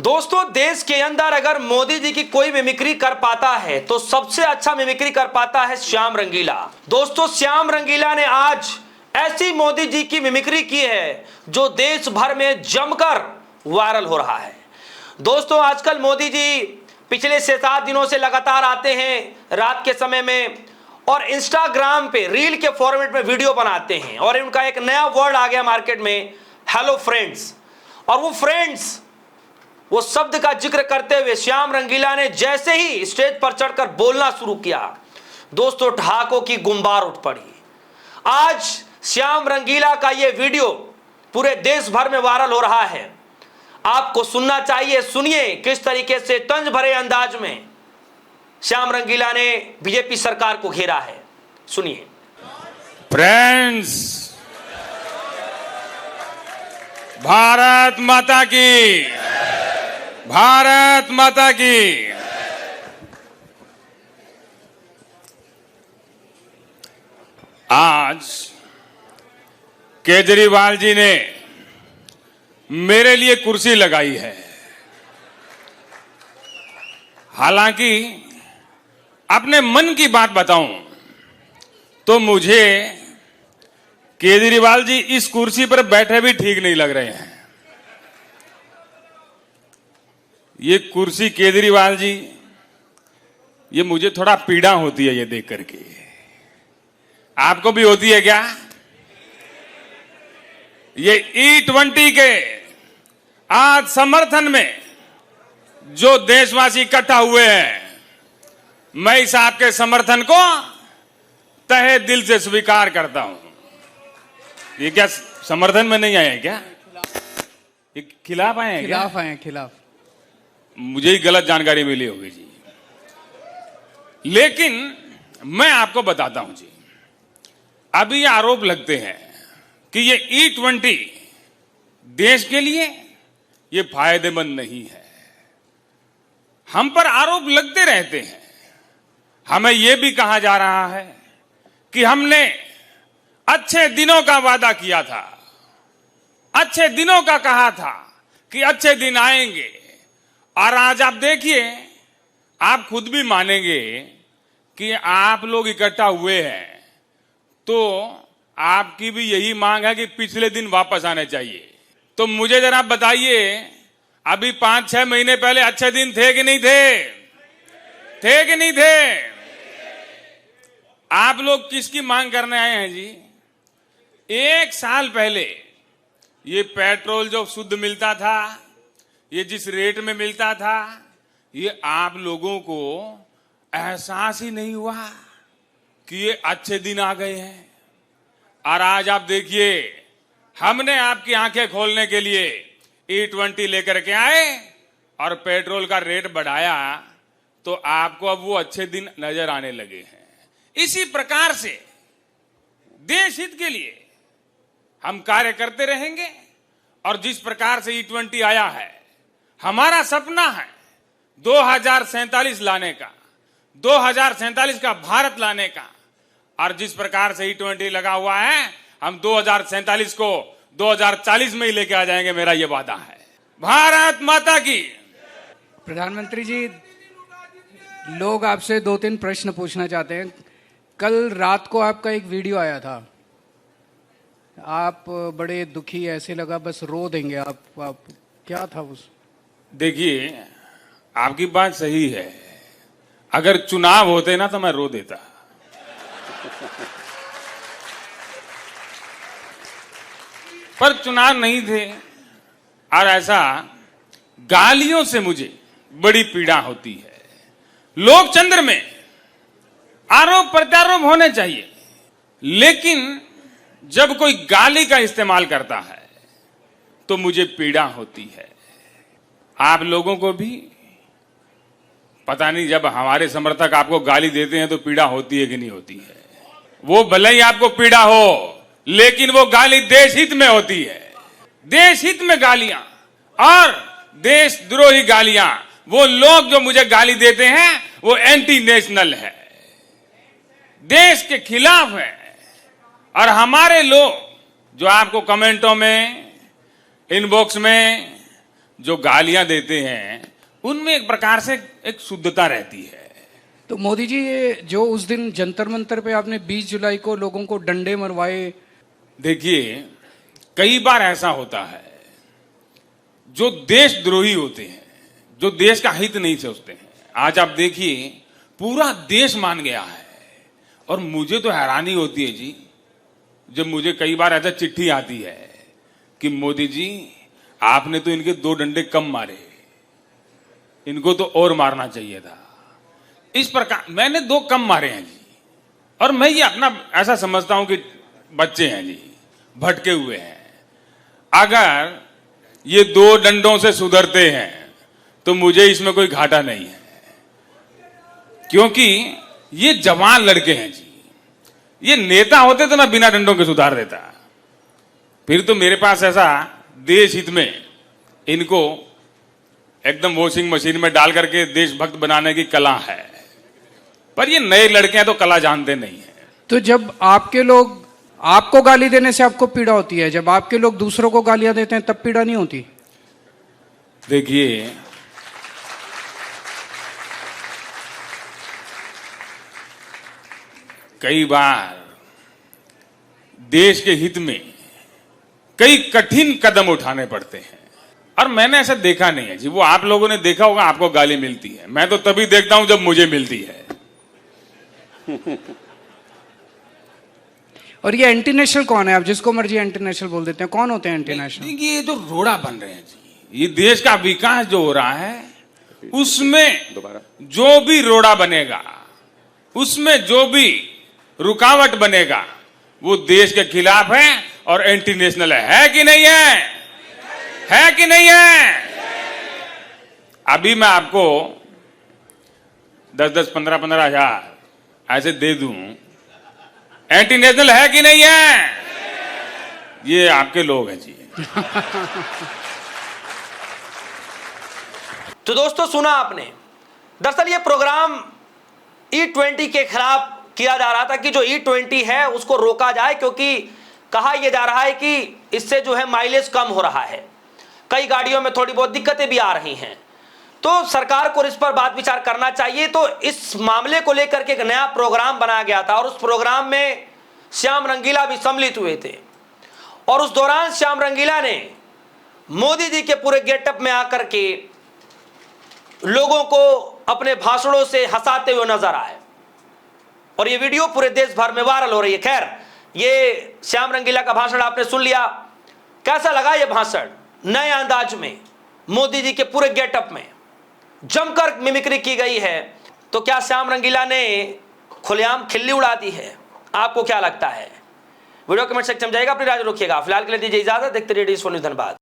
दोस्तों, देश के अंदर अगर मोदी जी की कोई मिमिक्री कर पाता है तो सबसे अच्छा मिमिक्री कर पाता है श्याम रंगीला। दोस्तों, श्याम रंगीला ने आज ऐसी मोदी जी की मिमिक्री की है जो देश भर में जमकर वायरल हो रहा है। दोस्तों, आजकल मोदी जी पिछले 6-7 दिनों से लगातार आते हैं रात के समय में और इंस्टाग्राम पे रील के फॉर्मेट में वीडियो बनाते हैं और उनका एक नया वर्ड आ गया मार्केट में, हेलो फ्रेंड्स। और वो शब्द का जिक्र करते हुए श्याम रंगीला ने जैसे ही स्टेज पर चढ़कर बोलना शुरू किया, दोस्तों ठहाकों की गुंबार उठ पड़ी। आज श्याम रंगीला का यह वीडियो पूरे देश भर में वायरल हो रहा है। आपको सुनना चाहिए, सुनिए किस तरीके से तंज भरे अंदाज में श्याम रंगीला ने बीजेपी सरकार को घेरा है। सुनिए। फ्रेंड्स, भारत माता की, भारत माता की। आज केजरीवाल जी ने मेरे लिए कुर्सी लगाई है। हालांकि अपने मन की बात बताऊं तो मुझे केजरीवाल जी इस कुर्सी पर बैठे भी ठीक नहीं लग रहे हैं। ये कुर्सी केजरीवाल जी, ये मुझे थोड़ा पीड़ा होती है ये देख करके। आपको भी होती है क्या? ये E20 के आज समर्थन में जो देशवासी इकट्ठा हुए हैं, मैं इस आपके समर्थन को तहे दिल से स्वीकार करता हूं। ये क्या समर्थन में नहीं आए हैं क्या? ये खिलाफ आए हैं? खिलाफ आए हैं, खिलाफ। मुझे ही गलत जानकारी मिली होगी जी। लेकिन मैं आपको बताता हूं जी, अभी ये आरोप लगते हैं कि ये E20 देश के लिए ये फायदेमंद नहीं है। हम पर आरोप लगते रहते हैं। हमें यह भी कहा जा रहा है कि हमने अच्छे दिनों का वादा किया था, अच्छे दिनों का कहा था कि अच्छे दिन आएंगे। और आज आप देखिए, आप खुद भी मानेंगे कि आप लोग इकट्ठा हुए हैं तो आपकी भी यही मांग है कि पिछले दिन वापस आने चाहिए। तो मुझे जरा बताइए, अभी 5-6 महीने पहले अच्छे दिन थे कि नहीं थे? थे कि नहीं थे? आप लोग किसकी मांग करने आए हैं जी? 1 साल पहले ये पेट्रोल जो शुद्ध मिलता था, ये जिस रेट में मिलता था, ये आप लोगों को एहसास ही नहीं हुआ कि ये अच्छे दिन आ गए हैं। और आज आप देखिए, हमने आपकी आंखें खोलने के लिए E20 लेकर के आए और पेट्रोल का रेट बढ़ाया, तो आपको अब वो अच्छे दिन नजर आने लगे हैं। इसी प्रकार से देश हित के लिए हम कार्य करते रहेंगे। और जिस प्रकार से E20 आया है, हमारा सपना है 2047 लाने का, 2047 का भारत लाने का। और जिस प्रकार से E20 लगा हुआ है, हम 2047 को 2040 में ही लेके आ जाएंगे, मेरा ये वादा है। भारत माता की। प्रधानमंत्री जी, लोग आपसे 2-3 प्रश्न पूछना चाहते हैं। कल रात को आपका एक वीडियो आया था, आप बड़े दुखी, ऐसे लगा बस रो देंगे आप क्या था उस? देखिए, आपकी बात सही है। अगर चुनाव होते ना तो मैं रो देता, पर चुनाव नहीं थे। और ऐसा गालियों से मुझे बड़ी पीड़ा होती है। लोकतंत्र में आरोप प्रत्यारोप होने चाहिए, लेकिन जब कोई गाली का इस्तेमाल करता है तो मुझे पीड़ा होती है। आप लोगों को भी पता नहीं, जब हमारे समर्थक आपको गाली देते हैं तो पीड़ा होती है कि नहीं होती है? वो भले ही आपको पीड़ा हो, लेकिन वो गाली देश हित में होती है। देश हित में गालियां और देशद्रोही गालियां, वो लोग जो मुझे गाली देते हैं वो एंटी नेशनल है, देश के खिलाफ है। और हमारे लोग जो आपको कमेंटों में, इनबॉक्स में जो गालियां देते हैं उनमें एक प्रकार से एक शुद्धता रहती है। तो मोदी जी, ये जो उस दिन जंतर मंतर पे आपने 20 जुलाई को लोगों को डंडे मरवाए, देखिए, कई बार ऐसा होता है जो देशद्रोही होते हैं, जो देश का हित नहीं सोचते हैं। आज आप देखिए, पूरा देश मान गया है। और मुझे तो हैरानी होती है जी, जब मुझे कई बार ऐसा चिट्ठी आती है कि मोदी जी आपने तो इनके 2 डंडे कम मारे, इनको तो और मारना चाहिए था। इस प्रकार मैंने 2 कम मारे हैं जी। और मैं ये अपना ऐसा समझता हूं कि बच्चे हैं जी, भटके हुए हैं। अगर ये 2 डंडों से सुधरते हैं तो मुझे इसमें कोई घाटा नहीं है, क्योंकि ये जवान लड़के हैं जी। ये नेता होते तो मैं बिना डंडों के सुधार देता। फिर तो मेरे पास ऐसा देश हित में इनको एकदम वॉशिंग मशीन में डाल करके देशभक्त बनाने की कला है। पर ये नए लड़के हैं तो कला जानते नहीं है। तो जब आपके लोग आपको गाली देने से आपको पीड़ा होती है, जब आपके लोग दूसरों को गालियां देते हैं तब पीड़ा नहीं होती? देखिए, कई बार देश के हित में कई कठिन कदम उठाने पड़ते हैं, और मैंने ऐसा देखा नहीं है जी। वो आप लोगों ने देखा होगा, आपको गाली मिलती है, मैं तो तभी देखता हूं जब मुझे मिलती है। और ये एंटी नेशनल कौन है? आप जिसको मर्जी एंटी नेशनल बोल देते हैं, कौन होते हैं एंटी नेशनल? ये जो रोड़ा बन रहे हैं जी, ये देश का विकास जो हो रहा है उसमें जो भी रोड़ा बनेगा, उसमें जो भी रुकावट बनेगा, वो देश के खिलाफ है और एंटी नेशनल है कि नहीं है? है कि नहीं है? अभी मैं आपको 10-10, 15-15 हजार ऐसे दे दूं, एंटी नेशनल है कि नहीं है? ये आपके लोग हैं जी। तो दोस्तों, सुना आपने। दरअसल ये प्रोग्राम E20 के खिलाफ किया जा रहा था कि जो E20 है उसको रोका जाए, क्योंकि कहा यह जा रहा है कि इससे जो है माइलेज कम हो रहा है, कई गाड़ियों में थोड़ी बहुत दिक्कतें भी आ रही हैं। तो सरकार को इस पर बात विचार करना चाहिए। तो इस मामले को लेकर के एक नया प्रोग्राम बनाया गया था, और उस प्रोग्राम में श्याम रंगीला भी सम्मिलित हुए थे। और उस दौरान श्याम रंगीला ने मोदी जी के पूरे गेटअप में आकर के लोगों को अपने भाषणों से हंसाते हुए नजर आए, और ये वीडियो पूरे देश भर में वायरल हो रही है। खैर, ये श्याम रंगीला का भाषण आपने सुन लिया। कैसा लगा ये भाषण? नए अंदाज में मोदी जी के पूरे गेटअप में जमकर मिमिक्री की गई है। तो क्या श्याम रंगीला ने खुलेआम खिल्ली उड़ा दी है? आपको क्या लगता है? वीडियो कमेंट सेक्शन में जाइएगा, अपनी राय रखिएगा। फिलहाल के लिए दीजिए इजाजत। देखते रहिए DS4 न्यूज़। धन्यवाद।